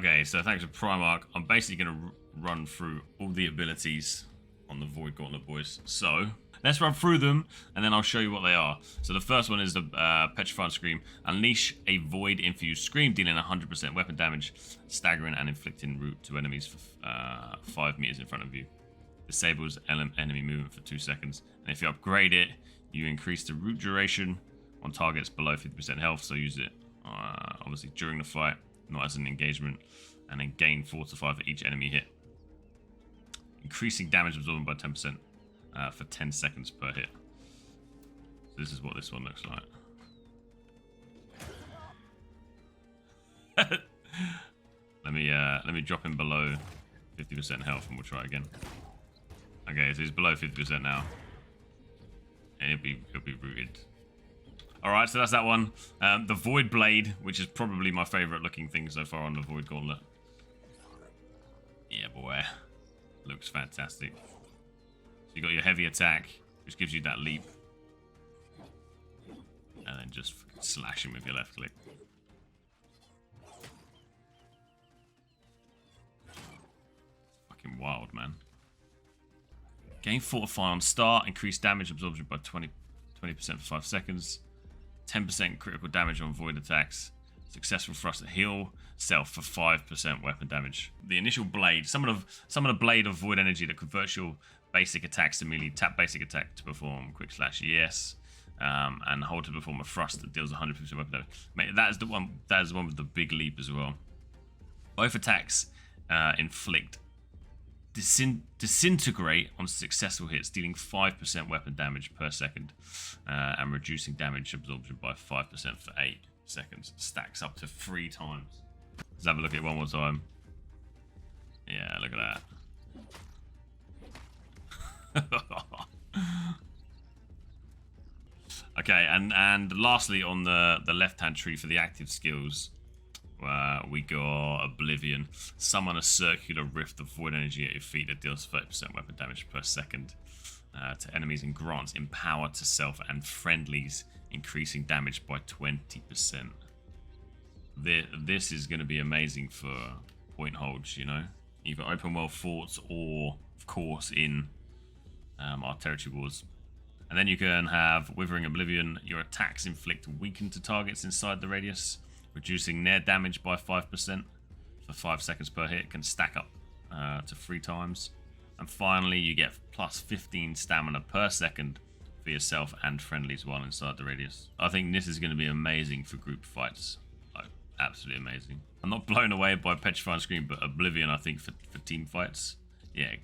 Okay, so thanks to Primarch, I'm basically going to run through all the abilities on the Void Gauntlet, boys. So let's run through them, and then I'll show you what they are. So the first one is the Petrified Scream. Unleash a Void-infused Scream, dealing 100% weapon damage, staggering and inflicting root to enemies for 5 meters in front of you. Disables enemy movement for 2 seconds. And if you upgrade it, you increase the root duration on targets below 50% health, so use it obviously during the fight, not as an engagement, and then gain 4 to 5 for each enemy hit. Increasing damage absorbed by 10% for 10 seconds per hit. So this is what this one looks like. let me drop him below 50% health and we'll try again. Okay, so he's below 50% now. And he'll be rooted. Alright, so that's that one. The Void Blade, which is probably my favourite looking thing so far on the Void Gauntlet. Yeah, boy. Looks fantastic. So you got your heavy attack, which gives you that leap. And then just slash him with your left click. It's fucking wild, man. Gain Fortify on start, increase damage absorption by 20% for 5 seconds. 10% critical damage on void attacks. Successful thrust to heal self for 5% weapon damage. The initial blade, summon a blade of void energy that converts your basic attacks to melee. Tap basic attack to perform quick slash, yes. And hold to perform a thrust that deals 100% weapon damage. Mate, that is the one with the big leap as well. Both attacks inflict disintegrate on successful hits, dealing 5% weapon damage per second, and reducing damage absorption by 5% for 8 seconds. Stacks up to 3 times. Let's have a look at it one more time. Yeah, look at that. Okay, and lastly on the left-hand tree for the active skills, we got Oblivion. Summon a circular rift of void energy at your feet that deals 30% weapon damage per second to enemies and grants empower to self and friendlies, increasing damage by 20%. This is going to be amazing for point holds, you know, either open world forts or, of course, in our territory wars. And then you can have Withering Oblivion. Your attacks inflict weaken to targets inside the radius, reducing their damage by 5% for 5 seconds per hit. Can stack up to 3 times. And finally, you get plus 15 stamina per second for yourself and friendlies while inside the radius. I think this is going to be amazing for group fights. Like, absolutely amazing. I'm not blown away by Petrified Scream, but Oblivion, I think, for team fights. Yeah,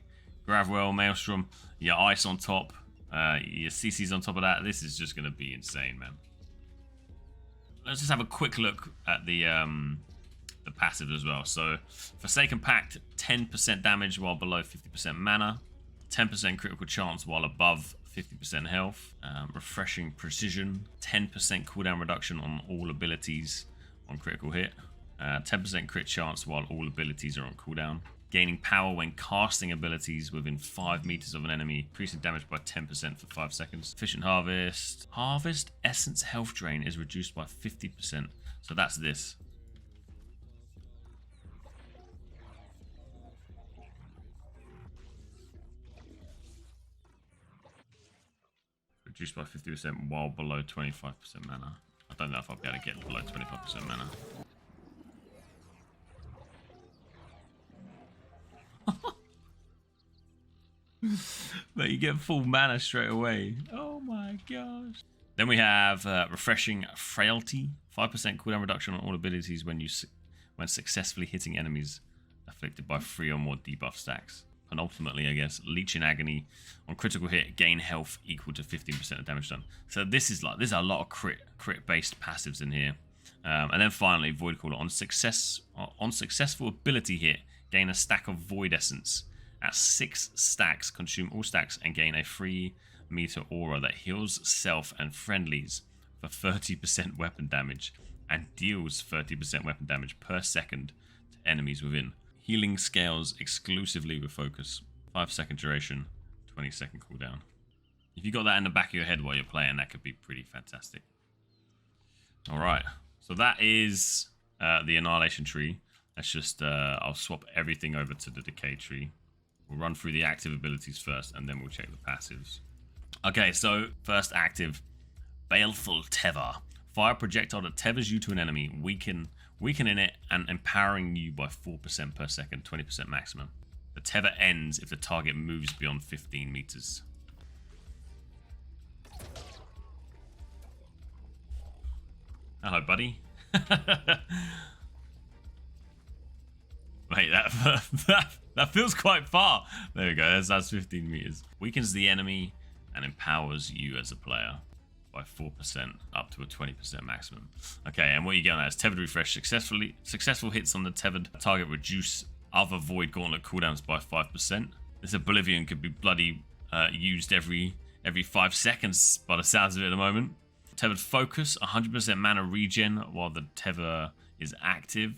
Gravwell, Maelstrom, your Ice on top, your CC's on top of that. This is just going to be insane, man. Let's just have a quick look at the passive as well. So, Forsaken Pact, 10% damage while below 50% mana, 10% critical chance while above 50% health, Refreshing Precision, 10% cooldown reduction on all abilities on critical hit, 10% crit chance while all abilities are on cooldown, gaining power when casting abilities within 5 meters of an enemy, increasing damage by 10% for 5 seconds. Efficient Harvest. Harvest Essence health drain is reduced by 50%. So that's this. Reduced by 50% while below 25% mana. I don't know if I'll be able to get below 25% mana. But you get full mana straight away. Oh my gosh. Then we have Refreshing Frailty. 5% cooldown reduction on all abilities when successfully hitting enemies afflicted by 3 or more debuff stacks. And ultimately, I guess, Leeching Agony. On critical hit, gain health equal to 15% of damage done. So there's a lot of crit-based passives in here. And then finally, Void Caller. On successful ability hit, gain a stack of Void Essence. At 6 stacks, consume all stacks and gain a 3-meter aura that heals self and friendlies for 30% weapon damage and deals 30% weapon damage per second to enemies within. Healing scales exclusively with focus. 5-second duration, 20-second cooldown. If you got that in the back of your head while you're playing, that could be pretty fantastic. Alright, so that is the Annihilation tree. Let's just, I'll swap everything over to the decay tree. We'll run through the active abilities first, and then we'll check the passives. Okay, so first active, Baleful Tether. Fire a projectile that tethers you to an enemy, weakening it and empowering you by 4% per second, 20% maximum. The tether ends if the target moves beyond 15 meters. Hello, buddy. Wait, that feels quite far. There we go, that's 15 meters. Weakens the enemy and empowers you as a player by 4% up to a 20% maximum. Okay, and what you get on that is tethered refresh. Successful hits on the tethered target reduce other Void Gauntlet cooldowns by 5%. This Oblivion could be bloody used every 5 seconds by the sounds of it at the moment. Tethered Focus, 100% mana regen while the tether is active.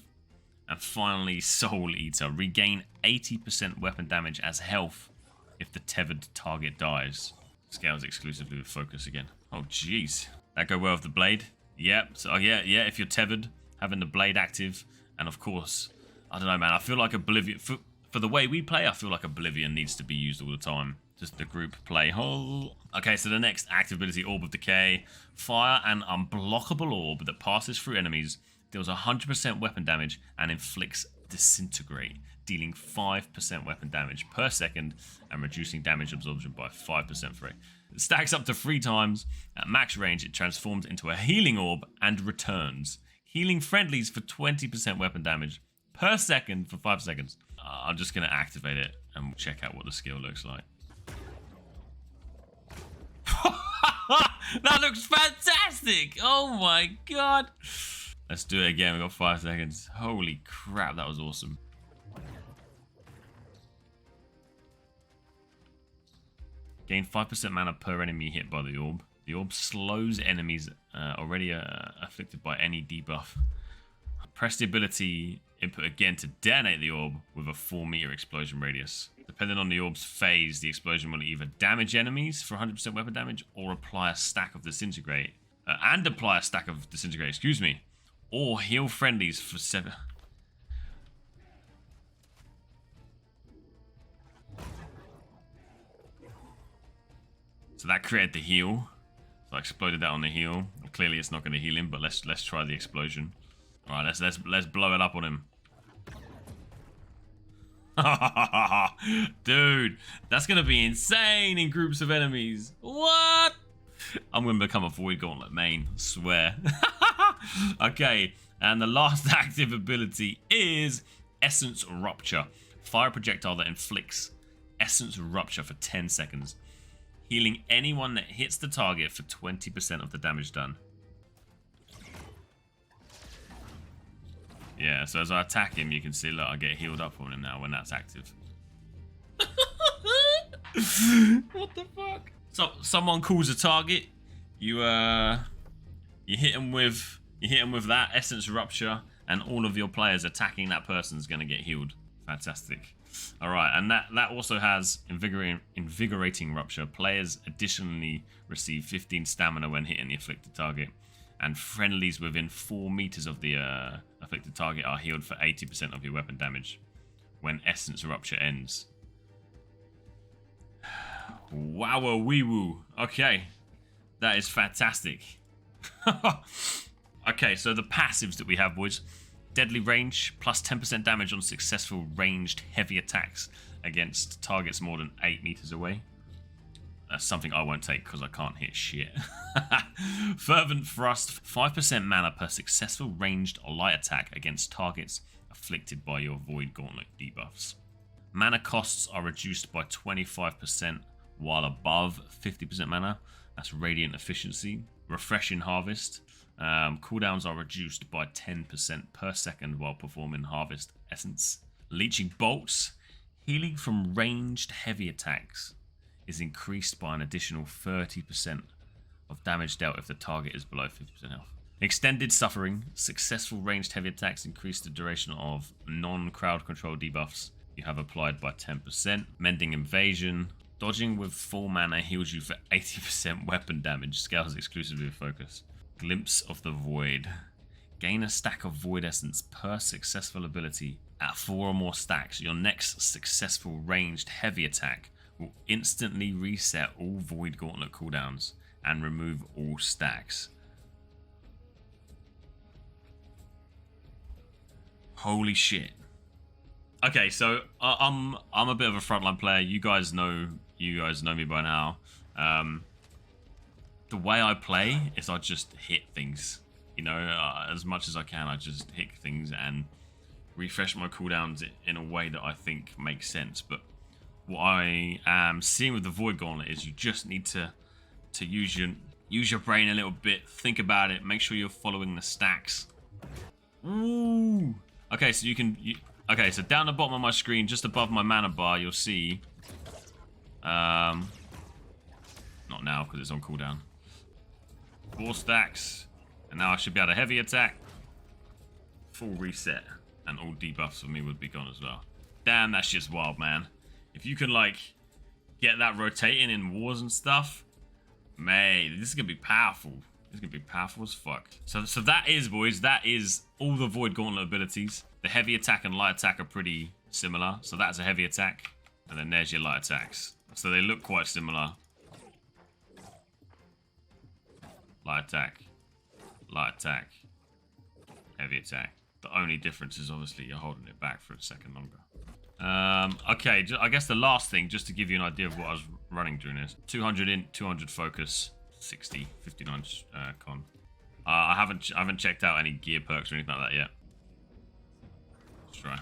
And finally, Soul Eater, regain 80% weapon damage as health if the tethered target dies. Scales exclusively with focus again. Oh jeez, that go well with the blade. Yep. So yeah, if you're tethered, having the blade active, and of course, I don't know, man. I feel like Oblivion for the way we play. I feel like Oblivion needs to be used all the time. Just the group play. Oh. Okay, so the next active ability, Orb of Decay. Fire an unblockable orb that passes through enemies, deals 100% weapon damage, and inflicts Disintegrate, dealing 5% weapon damage per second and reducing damage absorption by 5% for it. It stacks up to 3 times. At max range, it transforms into a healing orb and returns, healing friendlies for 20% weapon damage per second for 5 seconds. I'm just going to activate it and we'll check out what the skill looks like. That looks fantastic! Oh my god! Let's do it again. We've got 5 seconds. Holy crap, that was awesome. Gain 5% mana per enemy hit by the orb. The orb slows enemies already afflicted by any debuff. Press the ability input again to detonate the orb with a 4-meter explosion radius. Depending on the orb's phase, the explosion will either damage enemies for 100% weapon damage or apply a stack of Disintegrate. Excuse me. Or heal friendlies for 7. So that created the heal. So I exploded that on the heal. Clearly it's not going to heal him, but let's try the explosion. All right, let's blow it up on him. Dude, that's going to be insane in groups of enemies. What? I'm going to become a Void Gauntlet main, I swear. Okay, and the last active ability is Essence Rupture. Fire a projectile that inflicts Essence Rupture for 10 seconds, healing anyone that hits the target for 20% of the damage done. Yeah, so as I attack him, you can see, look, I get healed up on him now when that's active. What the fuck? So someone calls a target, you hit him with that Essence Rupture, and all of your players attacking that person is going to get healed. Fantastic. All right, and that also has invigorating Rupture. Players additionally receive 15 stamina when hitting the afflicted target, and friendlies within 4 meters of the afflicted target are healed for 80% of your weapon damage when Essence Rupture ends. Wow, wee woo. Okay, that is fantastic. Okay, so the passives that we have, boys. Deadly range, plus 10% damage on successful ranged heavy attacks against targets more than 8 meters away. That's something I won't take because I can't hit shit. Fervent Thrust, 5% mana per successful ranged light attack against targets afflicted by your Void Gauntlet debuffs. Mana costs are reduced by 25% while above 50% mana. That's Radiant Efficiency. Refreshing Harvest. Cooldowns are reduced by 10% per second while performing Harvest Essence. Leeching Bolts. Healing from ranged heavy attacks is increased by an additional 30% of damage dealt if the target is below 50% health. Extended Suffering. Successful ranged heavy attacks increase the duration of non-crowd control debuffs you have applied by 10%. Mending Invasion. Dodging with full mana heals you for 80% weapon damage. Scales exclusively with focus. Glimpse of the Void. Gain a stack of Void Essence per successful ability. At 4 or more stacks, your next successful ranged heavy attack will instantly reset all Void Gauntlet cooldowns and remove all stacks. Holy shit. Okay, so I'm a bit of a frontline player. You guys know me by now. The way I play is I just hit things. You know, as much as I can, I just hit things and refresh my cooldowns in a way that I think makes sense. But what I am seeing with the Void Gauntlet is you just need to use your brain a little bit, think about it, make sure you're following the stacks. Ooh. Okay, so okay, so down the bottom of my screen, just above my mana bar, you'll see. Not now because it's on cooldown. 4 stacks. And now I should be able to heavy attack. Full reset. And all debuffs for me would be gone as well. Damn, that shit's wild, man. If you can, like, get that rotating in wars and stuff, mate, this is going to be powerful. This is going to be powerful as fuck. So that is, boys, that is all the Void Gauntlet abilities. The heavy attack and light attack are pretty similar. So that's a heavy attack. And then there's your light attacks. So they look quite similar. Light attack. Light attack, heavy attack. The only difference is obviously you're holding it back for a second longer. Okay, I guess the last thing, just to give you an idea of what I was running during this. 200 int, 200 focus, 60, 59 con. I haven't checked out any gear perks or anything like that yet. Let's try.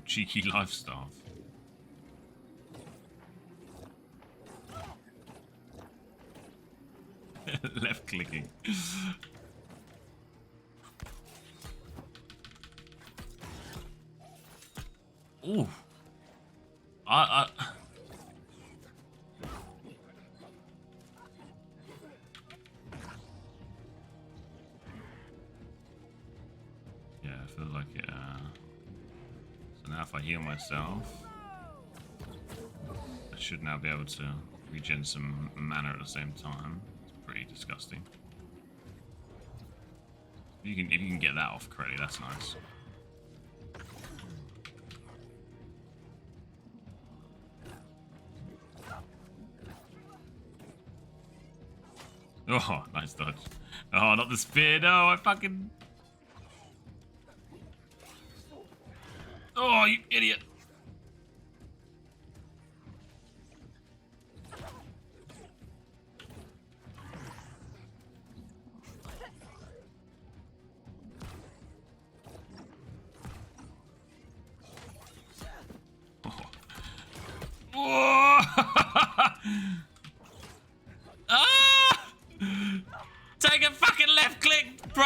Cheeky lifestyle. Left clicking. Ooh. Yeah, I feel like it. So now if I heal myself, I should now be able to regen some mana at the same time. It's pretty disgusting. If you can get that off correctly, that's nice. Oh, nice dodge. Oh, not the spear. No, I fucking... Oh, you idiot. Oh. Ah! Take a fucking left click, bro.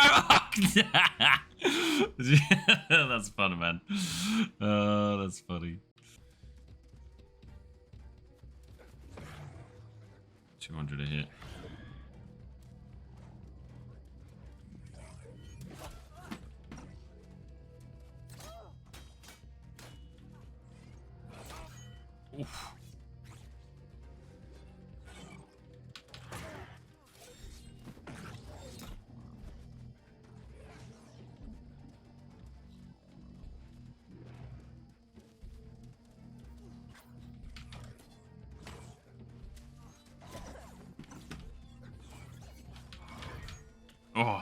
That's fun, man. Oh, that's funny. 200 a hit. Oof. Oh.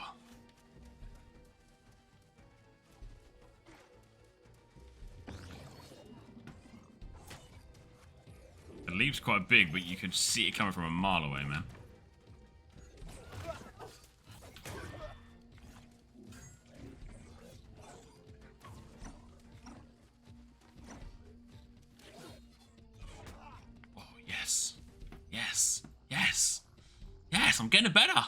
The leap's quite big, but you can see it coming from a mile away, man. Oh, yes. Yes. Yes. Yes, I'm getting better.